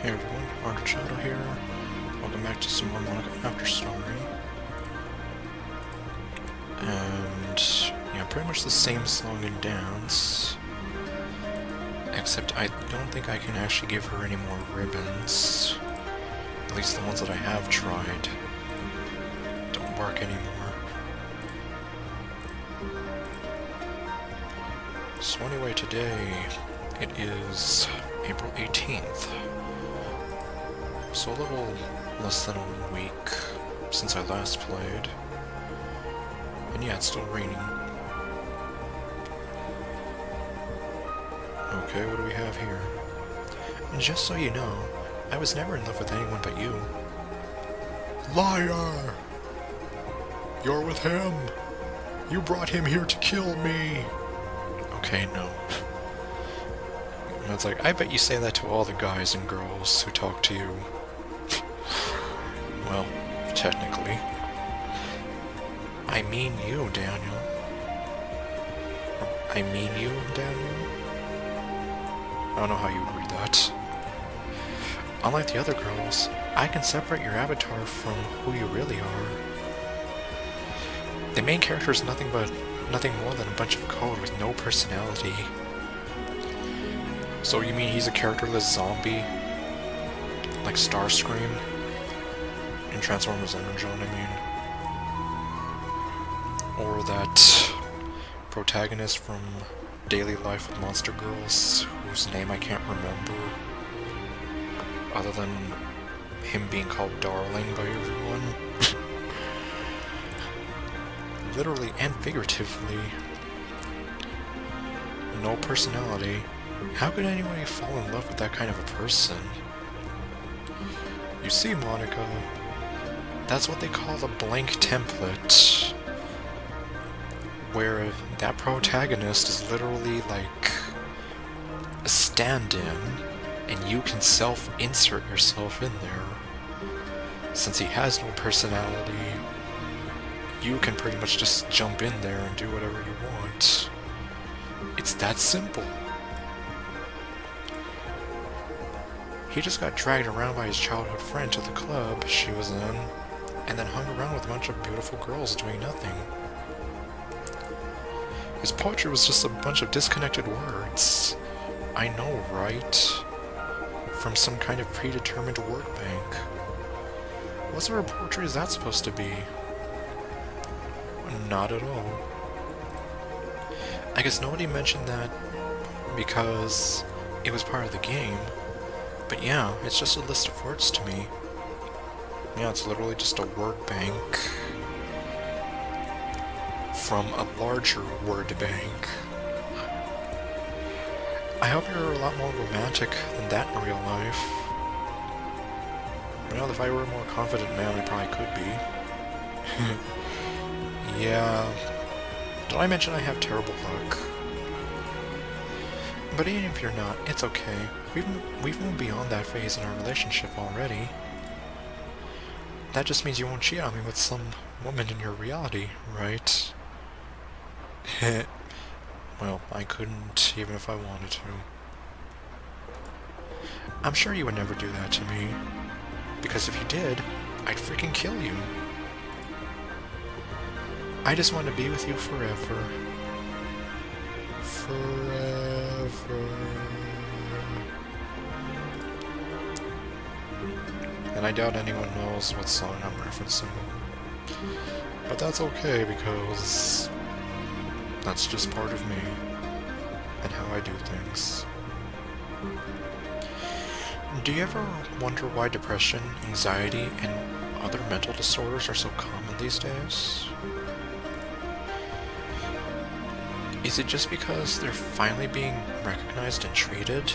Hey everyone, REUPLOAD here. Welcome back to some more Monika after story. And yeah, pretty much the same song and dance. Except I don't think I can actually give her any more ribbons. At least the ones that I have tried don't work anymore. So anyway, today it is April 18th. So a little less than a week since I last played. And yeah, it's still raining. Okay, what do we have here? And just so you know, I was never in love with anyone but you. Liar! You're with him! You brought him here to kill me! Okay, no. And it's like, I bet you say that to all the guys and girls who talk to you. Well, technically. I mean you, Daniel. I mean you, Daniel? I don't know how you would read that. Unlike the other girls, I can separate your avatar from who you really are. The main character is nothing more than a bunch of code with no personality. So you mean he's a characterless zombie? Like Starscream? In Transformers Energon, I mean. Or that protagonist from Daily Life with Monster Girls, whose name I can't remember. Other than him being called Darling by everyone. Literally and figuratively. No personality. How could anybody fall in love with that kind of a person? You see, Monika, that's what they call a blank template. Where that protagonist is literally like a stand-in, and you can self-insert yourself in there. Since he has no personality, you can pretty much just jump in there and do whatever you want. It's that simple. He just got dragged around by his childhood friend to the club she was in, and then hung around with a bunch of beautiful girls doing nothing. His poetry was just a bunch of disconnected words. I know, right? From some kind of predetermined word bank. What sort of poetry is that supposed to be? Not at all. I guess nobody mentioned that because it was part of the game. But yeah, it's just a list of words to me. Yeah, it's literally just a word bank from a larger word bank. I hope you're a lot more romantic than that in real life. Well, if I were a more confident man, I probably could be. Yeah. Did I mention I have terrible luck? But even if you're not, it's okay. We've moved beyond that phase in our relationship already. That just means you won't cheat on me with some woman in your reality, right? Well, I couldn't, even if I wanted to. I'm sure you would never do that to me. Because if you did, I'd freaking kill you. I just want to be with you forever. Forever. And I doubt anyone knows what song I'm referencing. But that's okay, because that's just part of me, and how I do things. Do you ever wonder why depression, anxiety, and other mental disorders are so common these days? Is it just because they're finally being recognized and treated?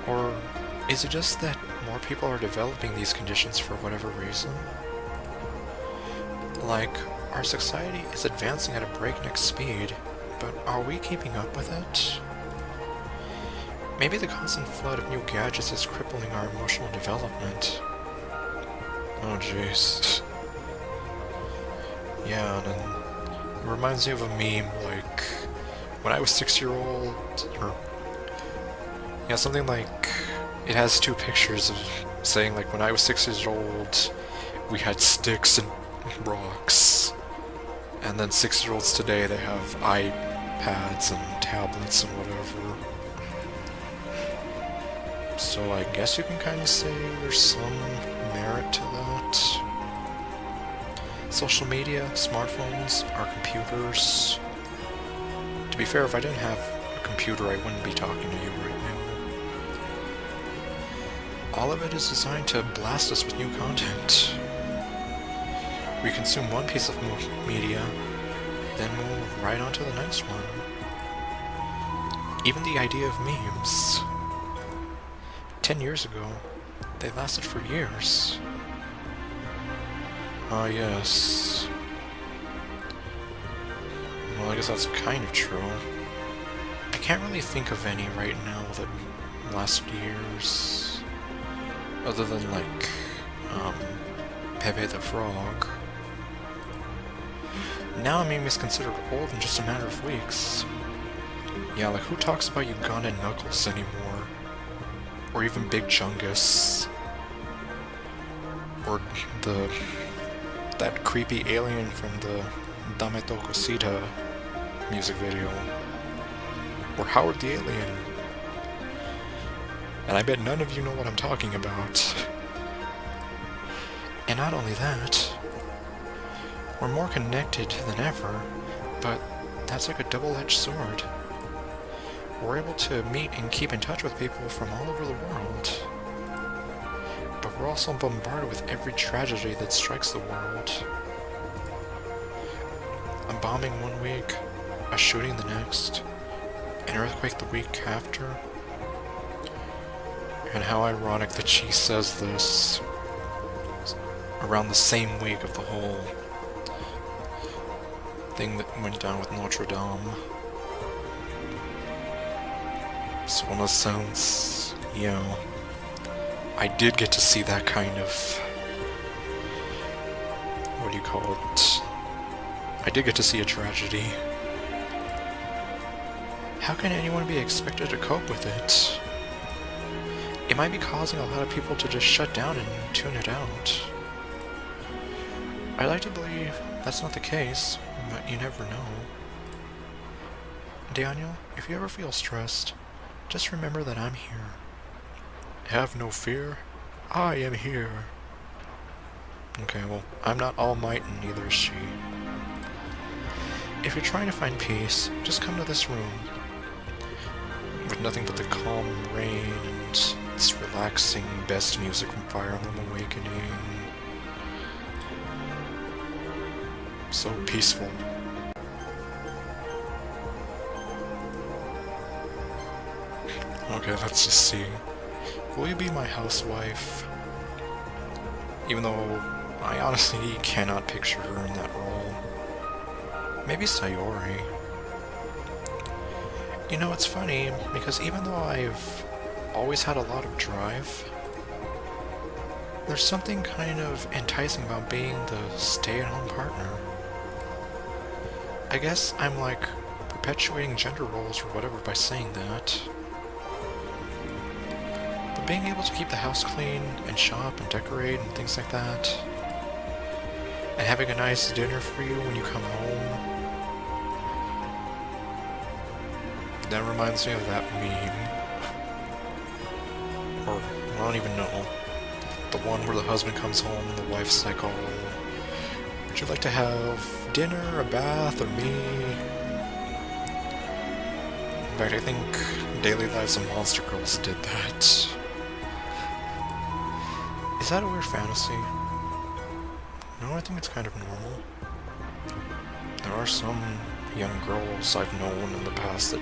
Or is it just that more people are developing these conditions for whatever reason? Like, our society is advancing at a breakneck speed, but are we keeping up with it? Maybe the constant flood of new gadgets is crippling our emotional development. Oh jeez. Yeah, and then it reminds me of a meme, like, when I was 6 years old, or, yeah, something like, it has two pictures of saying, like, when I was 6 years old, we had sticks and rocks. And then 6-year-olds today, they have iPads and tablets and whatever. So I guess you can kind of say there's some merit to that. Social media, smartphones, our computers. To be fair, if I didn't have a computer, I wouldn't be talking to you right now. All of it is designed to blast us with new content. We consume one piece of media, then move right on to the next one. Even the idea of memes. 10 years ago, they lasted for years. Ah, yes. Well, I guess that's kind of true. I can't really think of any right now that lasted years. Other than, like, Pepe the Frog. Now a meme is considered old in just a matter of weeks. Yeah, like, who talks about Uganda and Knuckles anymore? Or even Big Chungus. Or that creepy alien from the Dame to Cosita music video. Or Howard the Alien. And I bet none of you know what I'm talking about. And not only that, we're more connected than ever, but that's like a double-edged sword. We're able to meet and keep in touch with people from all over the world. But we're also bombarded with every tragedy that strikes the world. A bombing one week, a shooting the next, an earthquake the week after. And how ironic that she says this around the same week of the whole thing that went down with Notre Dame. So in a sense, you know, I did get to see that kind of, what do you call it? I did get to see a tragedy. How can anyone be expected to cope with it? It might be causing a lot of people to just shut down and tune it out. I like to believe that's not the case, but you never know. Daniel, if you ever feel stressed, just remember that I'm here. Have no fear, I am here. Okay, well, I'm not All Might and neither is she. If you're trying to find peace, just come to this room. With nothing but the calm rain and its relaxing best music from Fire Emblem Awakening. So peaceful. Okay, let's just see. Will you be my housewife? Even though I honestly cannot picture her in that role. Maybe Sayori. You know, it's funny, because even though I've always had a lot of drive, there's something kind of enticing about being the stay-at-home partner. I guess I'm like perpetuating gender roles or whatever by saying that. But being able to keep the house clean and shop and decorate and things like that, and having a nice dinner for you when you come home, that reminds me of that meme. Or, I don't even know. The one where the husband comes home and the wife's like, oh, would you like to have dinner, a bath, or me? In fact, I think Daily Lives of Monster Girls did that. Is that a weird fantasy? No, I think it's kind of normal. There are some young girls I've known in the past that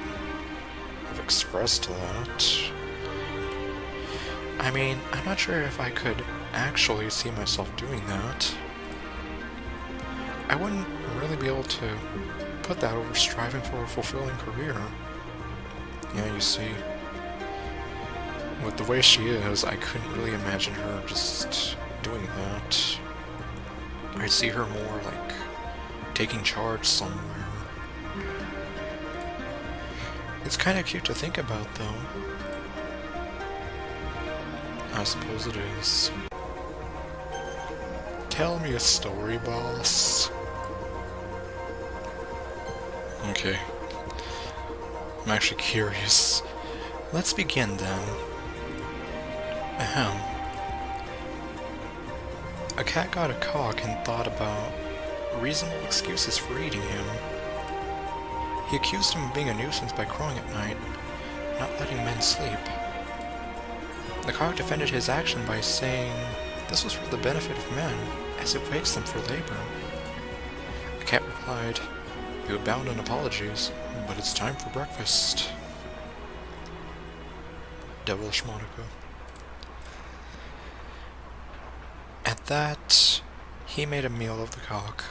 have expressed that. I mean, I'm not sure if I could actually see myself doing that. I wouldn't really be able to put that over striving for a fulfilling career. Yeah, you see. With the way she is, I couldn't really imagine her just doing that. I see her more like taking charge somewhere. It's kind of cute to think about, though. I suppose it is. Tell me a story, boss. Okay. I'm actually curious. Let's begin then. Ahem. A cat got a cock and thought about reasonable excuses for eating him. He accused him of being a nuisance by crowing at night, not letting men sleep. The cock defended his action by saying this was for the benefit of men, as it wakes them for labor. The cat replied, "You abound in apologies, but it's time for breakfast." Devilish Monika. At that, he made a meal of the cock.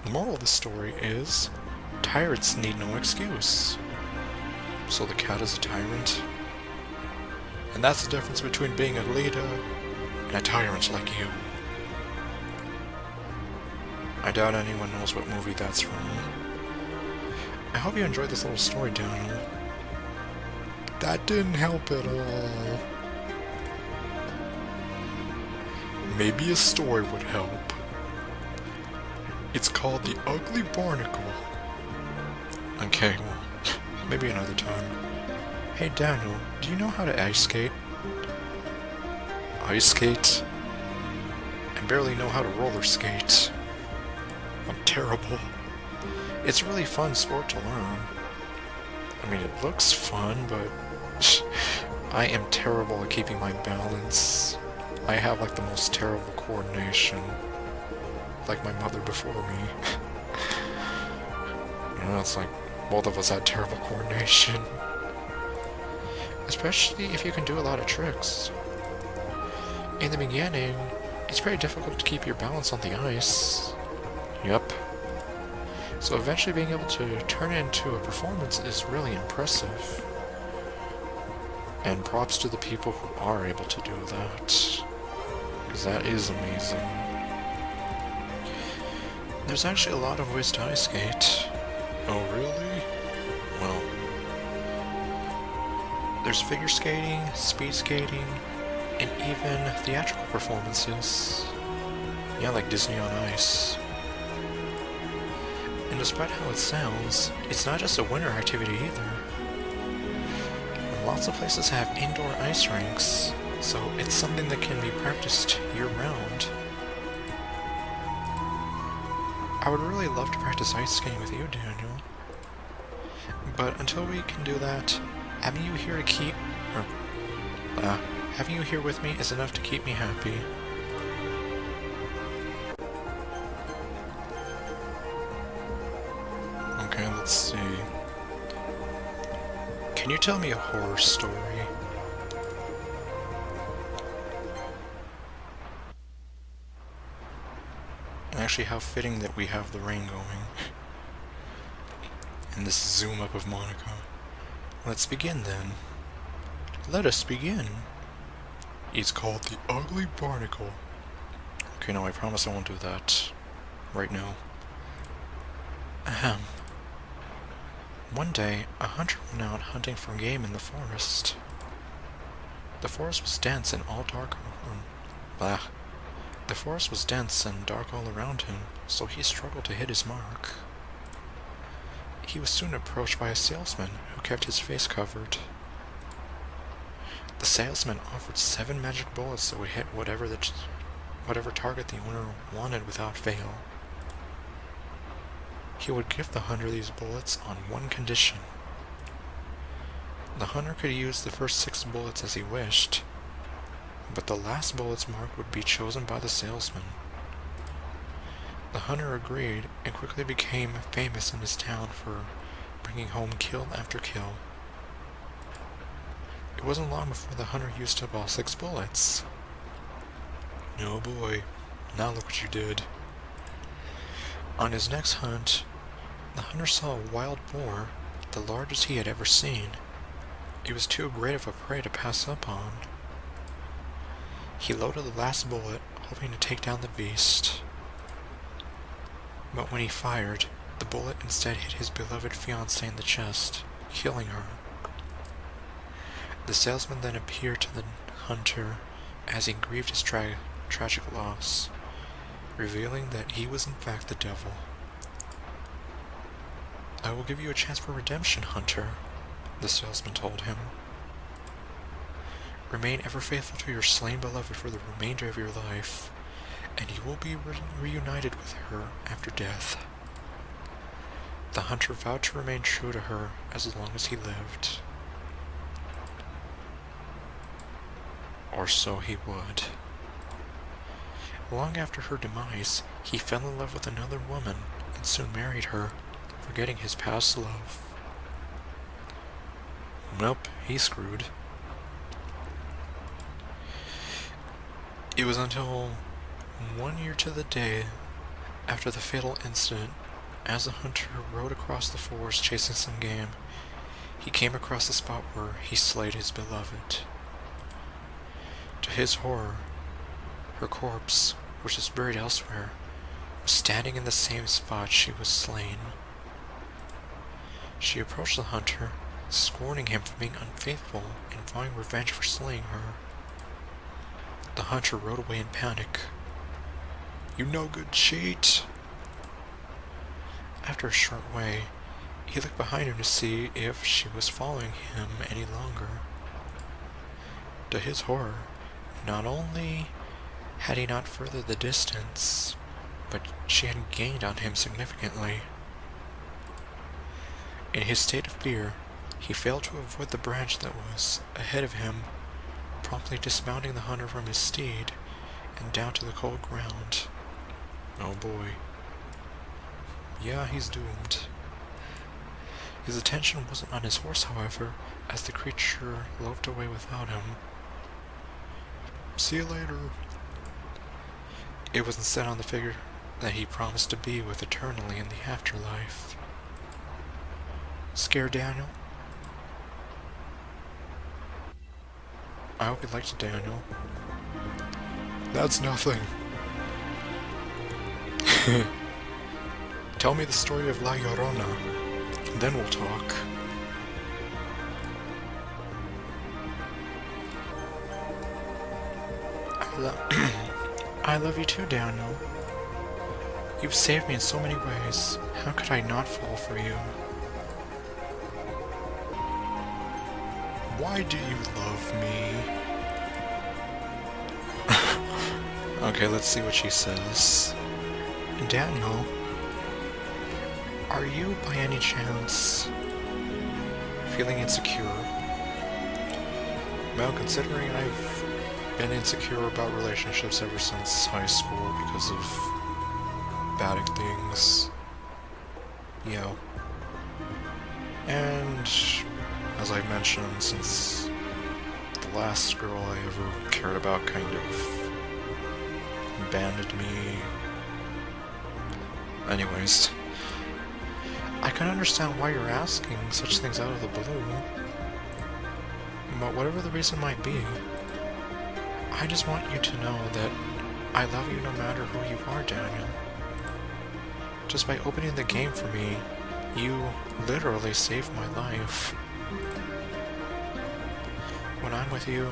The moral of the story is, tyrants need no excuse. So the cat is a tyrant? And that's the difference between being a leader and a tyrant like you. I doubt anyone knows what movie that's from. I hope you enjoyed this little story, Daniel. That didn't help at all. Maybe a story would help. It's called The Ugly Barnacle. Okay, well, maybe another time. Hey Daniel, do you know how to ice skate? Ice skate? I barely know how to roller skate. I'm terrible. It's a really fun sport to learn. I mean, it looks fun, but I am terrible at keeping my balance. I have like the most terrible coordination. Like my mother before me. You know, it's like both of us had terrible coordination. Especially if you can do a lot of tricks. In the beginning, it's pretty difficult to keep your balance on the ice. Yep. So eventually being able to turn it into a performance is really impressive. And props to the people who are able to do that. Because that is amazing. There's actually a lot of ways to ice skate. Oh really? Well, there's figure skating, speed skating, and even theatrical performances. Yeah, like Disney on Ice. And despite how it sounds, it's not just a winter activity either. Lots of places have indoor ice rinks, so it's something that can be practiced year-round. I would really love to practice ice skating with you, Daniel. But until we can do that, having you here having you here with me is enough to keep me happy. Okay, let's see. Can you tell me a horror story? Actually, how fitting that we have the rain going. And this zoom up of Monika. Let's begin then. Let us begin. It's called The Ugly Barnacle. Okay, no, I promise I won't do that. Right now. Ahem. One day, a hunter went out hunting for game in the forest. The forest was dense and all dark. The forest was dense and dark all around him, so he struggled to hit his mark. He was soon approached by a salesman who kept his face covered. The salesman offered 7 magic bullets that would hit whatever target the owner wanted without fail. He would give the hunter these bullets on one condition. The hunter could use the first 6 bullets as he wished, but the last bullet's mark would be chosen by the salesman. The hunter agreed and quickly became famous in his town for bringing home kill after kill. It wasn't long before the hunter used up all 6 bullets. Oh boy, now look what you did. On his next hunt, the hunter saw a wild boar, the largest he had ever seen. It was too great of a prey to pass up on. He loaded the last bullet, hoping to take down the beast. But when he fired, the bullet instead hit his beloved fiancée in the chest, killing her. The salesman then appeared to the hunter as he grieved his tragic loss, revealing that he was in fact the devil. "I will give you a chance for redemption, Hunter," the salesman told him. "Remain ever faithful to your slain beloved for the remainder of your life, and you will be reunited with her after death." The hunter vowed to remain true to her as long as he lived. Or so he would. Long after her demise, he fell in love with another woman and soon married her, forgetting his past love. Nope, he's screwed. It was until 1 year to the day after the fatal incident, as the hunter rode across the forest chasing some game, he came across the spot where he slayed his beloved. To his horror, her corpse, which was buried elsewhere, was standing in the same spot she was slain. She approached the hunter, scorning him for being unfaithful and vowing revenge for slaying her. The hunter rode away in panic. "You no good cheat!" After a short way, he looked behind him to see if she was following him any longer. To his horror, not only had he not furthered the distance, but she had gained on him significantly. In his state of fear, he failed to avoid the branch that was ahead of him, promptly dismounting the hunter from his steed and down to the cold ground. Oh boy. Yeah, he's doomed. His attention wasn't on his horse, however, as the creature loped away without him. "See you later." It was instead on the figure that he promised to be with eternally in the afterlife. Scared, Daniel? I hope you liked it, Daniel. That's nothing. Tell me the story of La Llorona, then we'll talk. I love you too, Daniel. You've saved me in so many ways. How could I not fall for you? Why do you love me? Okay, let's see what she says. Daniel, are you by any chance feeling insecure? Well, considering I've been insecure about relationships ever since high school because of bad things. Yeah. And as I mentioned, since the last girl I ever cared about kind of abandoned me. Anyways, I can understand why you're asking such things out of the blue. But whatever the reason might be, I just want you to know that I love you no matter who you are, Daniel. Just by opening the game for me, you literally saved my life. When I'm with you,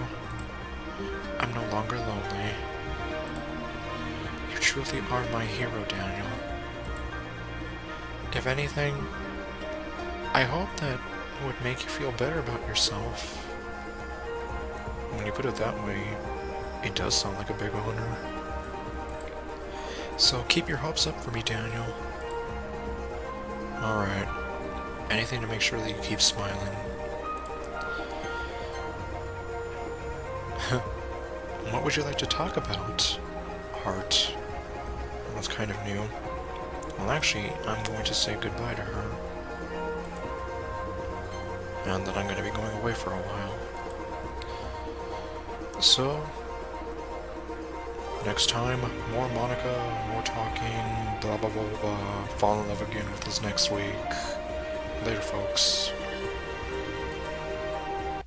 I'm no longer lonely. You truly are my hero, Daniel. If anything, I hope that would make you feel better about yourself. When you put it that way, it does sound like a big honor. So keep your hopes up for me, Daniel. Alright. Anything to make sure that you keep smiling. What would you like to talk about, Heart? That's kind of new. Well, actually, I'm going to say goodbye to her. And that I'm going to be going away for a while. So, next time, more Monika, more talking, blah blah blah blah, fall in love again with us next week. Later, folks.